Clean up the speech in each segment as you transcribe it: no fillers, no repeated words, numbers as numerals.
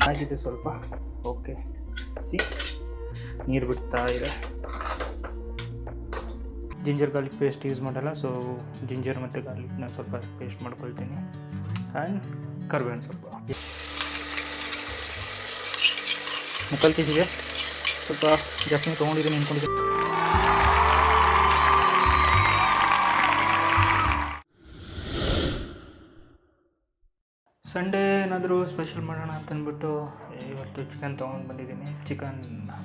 ಆಗಿದೆ ಸ್ವಲ್ಪ. Okay, C ನೀರು ಬಿಡ್ತಾ ಇದೆ. ಜಿಂಜರ್ ಗಾರ್ಲಿಕ್ ಪೇಸ್ಟ್ ಯೂಸ್ ಮಾಡಲ್ಲ, ಸೊ ಜಿಂಜರ್ ಮತ್ತು ಗಾರ್ಲಿಕ್ನ ಸ್ವಲ್ಪ ಪೇಸ್ಟ್ ಮಾಡ್ಕೊಳ್ತೀನಿ. ಆ್ಯಂಡ್ ಕರಿಬೇವಿನ ಸೊಪ್ಪು ಮುಕ್ಕಾಲು ಕೆ ಜಿಗೆ ಸ್ವಲ್ಪ ಜಾಸ್ತಿ ತೊಗೊಂಡಿದ್ದೀನಿ ಅಂದ್ಕೊಂಡಿದ್ದೀನಿ. ಸಂಡೇ ಏನಾದರೂ ಸ್ಪೆಷಲ್ ಮಾಡೋಣ ಅಂತಂದ್ಬಿಟ್ಟು ಇವತ್ತು ಚಿಕನ್ ತೊಗೊಂಡು ಬಂದಿದ್ದೀನಿ. ಚಿಕನ್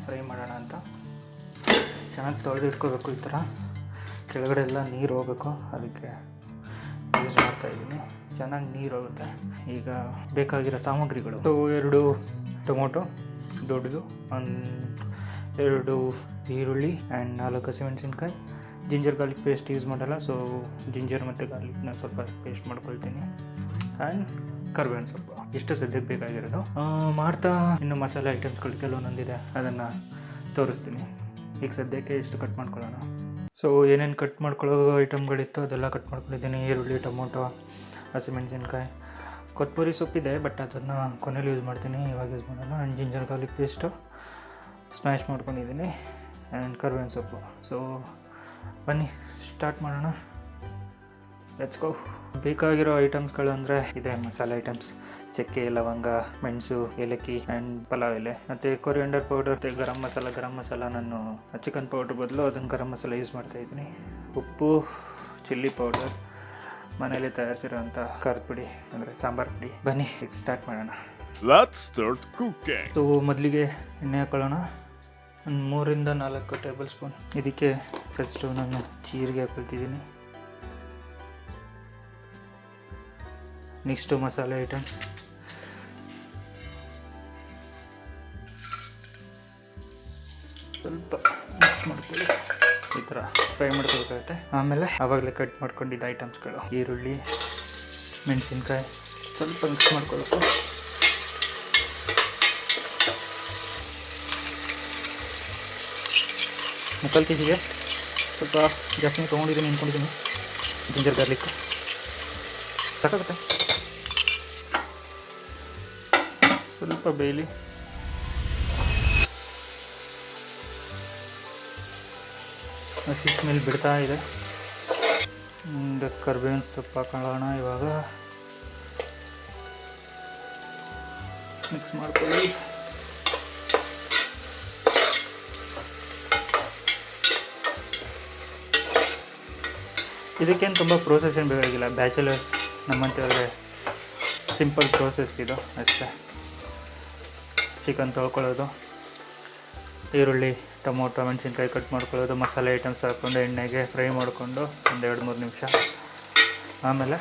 ಫ್ರೈ ಮಾಡೋಣ ಅಂತ. ಚೆನ್ನಾಗಿ ತೊಳೆದು ಇಟ್ಕೋಬೇಕು. ಈ ಥರ ಕೆಳಗಡೆ ಎಲ್ಲ ನೀರು ಹೋಗಬೇಕು, ಅದಕ್ಕೆ ಯೂಸ್ ಮಾಡ್ತಾಯಿದ್ದೀನಿ. ಚೆನ್ನಾಗಿ ನೀರು ಹೋಗುತ್ತೆ. ಈಗ ಬೇಕಾಗಿರೋ ಸಾಮಗ್ರಿಗಳು: 2 ಟೊಮೊಟೊ ದೊಡ್ಡದು, 2 ಈರುಳ್ಳಿ ಆ್ಯಂಡ್ 4 ಹಸಿಮೆಣಸಿನ್ಕಾಯಿ. ಜಿಂಜರ್ ಗಾರ್ಲಿಕ್ ಪೇಸ್ಟ್ ಯೂಸ್ ಮಾಡಲ್ಲ, ಸೊ ಜಿಂಜರ್ ಮತ್ತು ಗಾರ್ಲಿಕ್ನ ಸ್ವಲ್ಪ ಪೇಸ್ಟ್ ಮಾಡ್ಕೊಳ್ತೀನಿ. ಆ್ಯಂಡ್ ಕರಿಬೇವಿನ ಸೊಪ್ಪು. ಇಷ್ಟು ಸದ್ಯಕ್ಕೆ ಬೇಕಾಗಿರೋದು. ಮಾಡ್ತಾ ಇನ್ನು ಮಸಾಲೆ ಐಟಮ್ಸ್ಗಳು ಕೆಲವೊಂದೊಂದಿದೆ, ಅದನ್ನು ತೋರಿಸ್ತೀನಿ. ಈಗ ಸದ್ಯಕ್ಕೆ ಇಷ್ಟು ಕಟ್ ಮಾಡ್ಕೊಳ್ಳೋಣ. ಸೊ ಏನೇನು ಕಟ್ ಮಾಡ್ಕೊಳ್ಳೋ ಐಟಮ್ಗಳಿತ್ತು ಅದೆಲ್ಲ ಕಟ್ ಮಾಡ್ಕೊಂಡಿದ್ದೀನಿ. ಈರುಳ್ಳಿ, ಟೊಮೊಟೊ, ಹಸಿಮೆಣಸಿನ್ಕಾಯಿ, ಕೊತ್ತಂಬರಿ ಸೊಪ್ಪಿದೆ, ಬಟ್ ಅದನ್ನು ಕೊನೆಯಲ್ಲಿ ಯೂಸ್ ಮಾಡ್ತೀನಿ, ಇವಾಗ ಯೂಸ್ ಮಾಡೋಣ. And ginger garlic paste smash ಮಾಡ್ಕೊಂಡಿದ್ದೀನಿ. ಆ್ಯಂಡ್ ಕರಿಬೇವಿನ ಸೊಪ್ಪು. ಸೊ ಬನ್ನಿ ಸ್ಟಾರ್ಟ್ ಮಾಡೋಣ. Let's go. ಬೇಕಾಗಿರೋ ಐಟಮ್ಸ್ಗಳು ಅಂದರೆ ಇದೆ ಮಸಾಲೆ ಐಟಮ್ಸ್: ಚಕ್ಕೆ, ಲವಂಗ, ಮೆಣಸು, ಏಲಕ್ಕಿ ಆ್ಯಂಡ್ ಪಲಾವ್ ಎಲೆ, ಮತ್ತು ಕೊರಿಯಂಡರ್ ಪೌಡರ್, ಮತ್ತು ಗರಂ ಮಸಾಲ. ನಾನು ಚಿಕನ್ ಪೌಡ್ರ್ ಬದಲು ಅದನ್ನು ಗರಂ ಮಸಾಲ ಯೂಸ್ ಮಾಡ್ತಾಯಿದ್ದೀನಿ. ಉಪ್ಪು, ಚಿಲ್ಲಿ ಪೌಡರ್, ಮನೇಲಿ ತಯಾರಿಸಿರೋಂಥ ಖಾರದ ಪುಡಿ ಅಂದರೆ ಸಾಂಬಾರು ಪುಡಿ. ಬನ್ನಿ ಈಗ ಸ್ಟಾರ್ಟ್ ಮಾಡೋಣ. ಸೊ ಮೊದಲಿಗೆ ಎಣ್ಣೆ ಹಾಕೊಳ್ಳೋಣ. ಒಂದು 3 ರಿಂದ 4 ಟೇಬಲ್ ಸ್ಪೂನ್. ಇದಕ್ಕೆ ಫಸ್ಟು ನಾನು ಜೀರಿಗೆ ಹಾಕೊಳ್ತಿದ್ದೀನಿ. ನೆಕ್ಸ್ಟು ಮಸಾಲೆ ಐಟಮ್ಸ್. ಸ್ವಲ್ಪ ಮಿಕ್ಸ್ ಮಾಡ್ಕೊಳ್ಳಿ. ಈ ಥರ ಫ್ರೈ ಮಾಡ್ಕೋಬೇಕಾಗುತ್ತೆ. ಆಮೇಲೆ ಆವಾಗಲೇ ಕಟ್ ಮಾಡ್ಕೊಂಡಿದ್ದ ಐಟಮ್ಸ್ಗಳು: ಈರುಳ್ಳಿ, ಮೆಣಸಿನ್ಕಾಯಿ, ಸ್ವಲ್ಪ ಮಿಕ್ಸ್ ಮಾಡ್ಕೊಳ್ಬೇಕು. ಮುಕ್ಕಾಲು ಕೆ ಜಿಗೆ ಸ್ವಲ್ಪ ಜಾಸ್ತಿ ತೊಗೊಂಡಿದ್ದೀನಿ ಅಂದ್ಕೊಂಡಿದ್ದೀನಿ. ಜಿಂಜರ್ ಗಾರ್ಲಿಕ್ ಸಾಕಾಗುತ್ತೆ. ಸ್ವಲ್ಪ ಬೇಯಲಿ. ಹಸಿ ಸ್ಮೆಲ್ ಬಿಡ್ತಾ ಇದೆ. ಕರಿಬೇವಿನ ಸೊಪ್ಪು ಹಾಕೊಳ್ಳೋಣ. ಇವಾಗ ಮಿಕ್ಸ್ ಮಾಡ್ಕೊಳ್ಳಿ. ಇದಕ್ಕೇನು ತುಂಬ ಪ್ರೋಸೆಸ್ ಏನು ಬೇಕಾಗಿಲ್ಲ. ಬ್ಯಾಚುಲರ್ಸ್ ನಮ್ಮಂಥವ್ರಿಗೆ ಸಿಂಪಲ್ ಪ್ರೋಸೆಸ್ ಇದು ಅಷ್ಟೇ. ಚಿಕನ್ ತೊಳ್ಕೊಳ್ಳೋದು, ಈರುಳ್ಳಿ, ಟೊಮೊಟೊ, ಮೆಣಸಿನ್ಕಾಯಿ ಕಟ್ ಮಾಡ್ಕೊಳ್ಳೋದು, ಮಸಾಲೆ ಐಟಮ್ಸ್ ಹಾಕ್ಕೊಂಡು ಎಣ್ಣೆಗೆ ಫ್ರೈ ಮಾಡಿಕೊಂಡು ಒಂದು 2-3 ನಿಮಿಷ. ಆಮೇಲೆ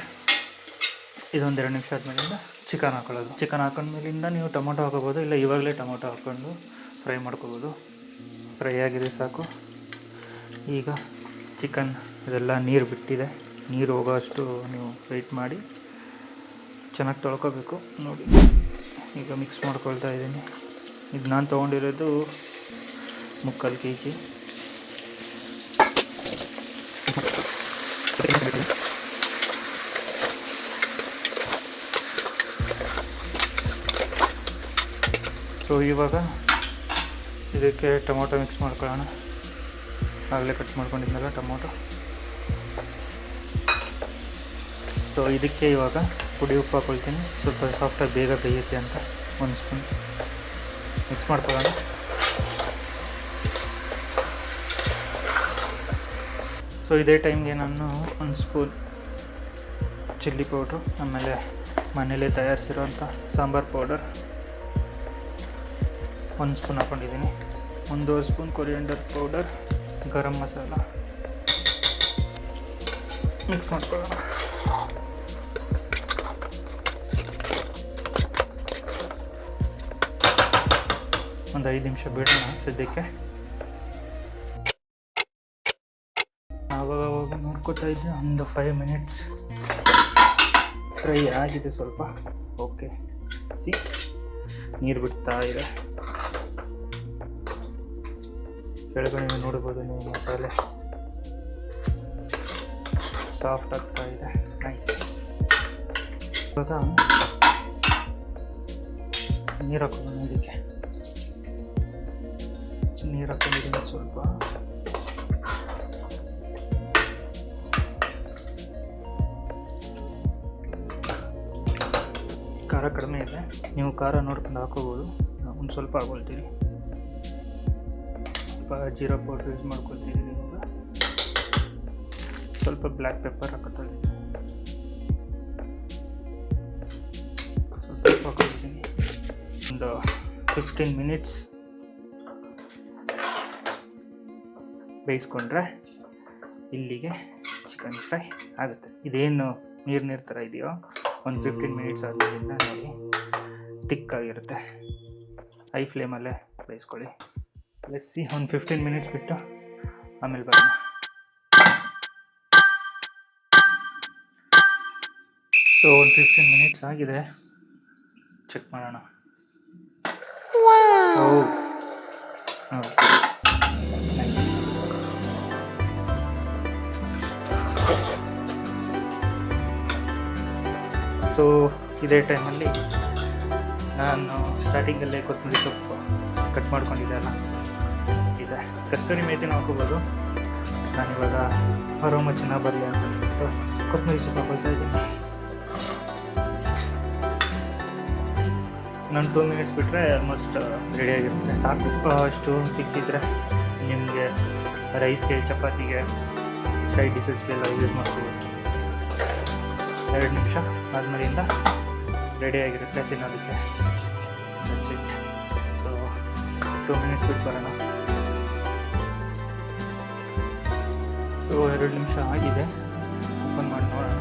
ಇದೊಂದು 2 ನಿಮಿಷ ಆದಮೇಲಿಂದ ಚಿಕನ್ ಹಾಕೊಳ್ಳೋದು. ಚಿಕನ್ ಹಾಕೊಂಡ್ಮೇಲಿಂದ ನೀವು ಟೊಮೊಟೊ ಹಾಕೋಬೋದು, ಇಲ್ಲ ಇವಾಗಲೇ ಟೊಮೊಟೊ ಹಾಕ್ಕೊಂಡು ಫ್ರೈ ಮಾಡ್ಕೋಬೋದು. ಫ್ರೈ ಆಗಿದೆ ಸಾಕು. ಈಗ ಚಿಕನ್ ಇದೆಲ್ಲ ನೀರು ಬಿಟ್ಟಿದೆ. ನೀರು ಹೋಗೋ ಅಷ್ಟು ನೀವು ವೆಯ್ಟ್ ಮಾಡಿ. ಚೆನ್ನಾಗಿ ತೊಳ್ಕೊಬೇಕು. ನೋಡಿ ಈಗ ಮಿಕ್ಸ್ ಮಾಡ್ಕೊಳ್ತಾ ಇದ್ದೀನಿ. ಇದು ನಾನು ತೊಗೊಂಡಿರೋದು 3/4 kg. ಸೊ ಇವಾಗ ಇದಕ್ಕೆ ಟೊಮೊಟೊ ಮಿಕ್ಸ್ ಮಾಡ್ಕೊಳ್ಳೋಣ. ಆಗಲೇ ಕಟ್ ಮಾಡ್ಕೊಂಡಿದ್ನಲ್ಲ ಟೊಮೊಟೊ. ಸೊ ಇದಕ್ಕೆ ಇವಾಗ ಪುಡಿ ಉಪ್ಪು ಹಾಕ್ಕೊಳ್ತೀನಿ. ಸ್ವಲ್ಪ ಸಾಫ್ಟಾಗಿ ಬೇಗ ಬೇಯುತ್ತೆ ಅಂತ 1 ಸ್ಪೂನ್ ಮಿಕ್ಸ್ ಮಾಡ್ಕೊಳ್ಳೋಣ. ಸೊ ಇದೇ ಟೈಮ್ಗೆ ನಾನು 1 ಸ್ಪೂನ್ ಚಿಲ್ಲಿ ಪೌಡ್ರು, ಆಮೇಲೆ ಮನೇಲೇ ತಯಾರಿಸಿರೋಂಥ ಸಾಂಬಾರು ಪೌಡರ್ 1 ಸ್ಪೂನ್ ಹಾಕ್ಕೊಂಡಿದ್ದೀನಿ. 1 spoon coriander powder, garam masala mix ಮಾಡ್ಕೊಳ್ಳೋಣ. ಒಂದು 5 ನಿಮಿಷ ಬಿಡೋಣ ಸದ್ಯಕ್ಕೆ. ಆವಾಗ ನೋಡ್ಕೊತಾ ಇದ್ದೆ. ಒಂದು 5 ಮಿನಿಟ್ಸ್ ಫ್ರೈ ಆಗಿದೆ ಸ್ವಲ್ಪ. ಓಕೆ, ಸಿ ನೀರು ಬಿಡ್ತಾ ಇದೆ. ಕೆಳಗಡೆ ನೋಡ್ಬೋದು ನೀವು, ಮಸಾಲೆ ಸಾಫ್ಟ್ ಆಗ್ತಾ ಇದೆ. ನೈಸ್. ಇವಾಗ ನೀರು ಹಾಕೋಣ ಇದಕ್ಕೆ. ನೀರು ಹಾಕೊಂಡಿದ್ದೀನಿ ಸ್ವಲ್ಪ. ಖಾರ ಕಡಿಮೆ ಇದೆ, ನೀವು ಖಾರ ನೋಡ್ಕೊಂಡು ಹಾಕೋಬೋದು. ಒಂದು ಸ್ವಲ್ಪ ಹಾಕೊಳ್ತೀನಿ. ಸ್ವಲ್ಪ ಜೀರಾ ಪೌಡ್ರ್ ಯೂಸ್ ಮಾಡ್ಕೊಳ್ತಿದ್ದೀನಿ. ಇವಾಗ ಸ್ವಲ್ಪ ಬ್ಲ್ಯಾಕ್ ಪೆಪ್ಪರ್ ಹಾಕೋತಾ ಇದ್ದೀನಿ. ಸ್ವಲ್ಪ ಹಾಕೊಳ್ತೀನಿ. ಒಂದು 15 ಮಿನಿಟ್ಸ್ ಬೇಯಿಸ್ಕೊಂಡ್ರೆ ಇಲ್ಲಿಗೆ ಚಿಕನ್ ಫ್ರೈ ಆಗುತ್ತೆ. ಇದೇನು ನೀರು ಥರ ಇದೆಯೋ ಒಂದು 15 ಮಿನಿಟ್ಸ್ ಆದಮೇಲಿಂದ ನೋಡಿ ತಿಕ್ಕಾಗಿರುತ್ತೆ. ಹೈ ಫ್ಲೇಮಲ್ಲೇ ಬೇಯಿಸ್ಕೊಳ್ಳಿ. ಲೆಟ್ಸ್ ಸಿ, ಒಂದು 15 ಮಿನಿಟ್ಸ್ ಬಿಟ್ಟು ಆಮೇಲೆ ಬರೋಣ. ಸೊ ಒಂದು 15 ಮಿನಿಟ್ಸ್ ಆಗಿದೆ, ಚೆಕ್ ಮಾಡೋಣ. ನೈಸ್. ಸೊ ಇದೇ ಟೈಮಲ್ಲಿ ನಾನು ಸ್ಟಾರ್ಟಿಂಗಲ್ಲೇ ಕೊತ್ತಂಬರಿ ಸೊಪ್ಪು ಕಟ್ ಮಾಡ್ಕೊಂಡಿದ್ದೆ ಅಲ್ಲ, ಇದೆ ಕಸ್ತೂರಿ ಮೇಥಿನ ಹಾಕೋಬೋದು. ನಾನಿವಾಗ ಅರೋಮ ಚೆನ್ನಾಗಿ ಬರಲಿ ಅಂತ ಅಂದ್ಬಿಟ್ಟು ಕೊತ್ತಂಬರಿ ಸೊಪ್ಪು ಹಾಕೊಳ್ತಾ ಇದ್ದೀನಿ. ನಾನು 2 ಮಿನಿಟ್ಸ್ ಬಿಟ್ಟರೆ ಆಲ್ಮೋಸ್ಟ್ ರೆಡಿಯಾಗಿರುತ್ತೆ. ಸಾಕು. ಅಷ್ಟು ತಿಕ್ಕಿದ್ರೆ ನಿಮಗೆ ರೈಸ್ಗೆ, ಚಪಾತಿಗೆ, ಸೈಡ್ ಡಿಶಸ್ಗೆಲ್ಲ ಯೂಸ್ ಮಾಡ್ಕೋಬೋದು. 2 ನಿಮಿಷ ಆದಮೇಲಿಂದ ರೆಡಿಯಾಗಿರುತ್ತೆ ತಿನ್ನೋದಕ್ಕೆ. That's it. ಸೊ 2 ಮಿನಿಟ್ಸ್ ಬಿಟ್ಟು ಬರೋಣ. ಸೊ 2 ನಿಮಿಷ ಆಗಿದೆ, ಓಪನ್ ಮಾಡಿ ನೋಡೋಣ.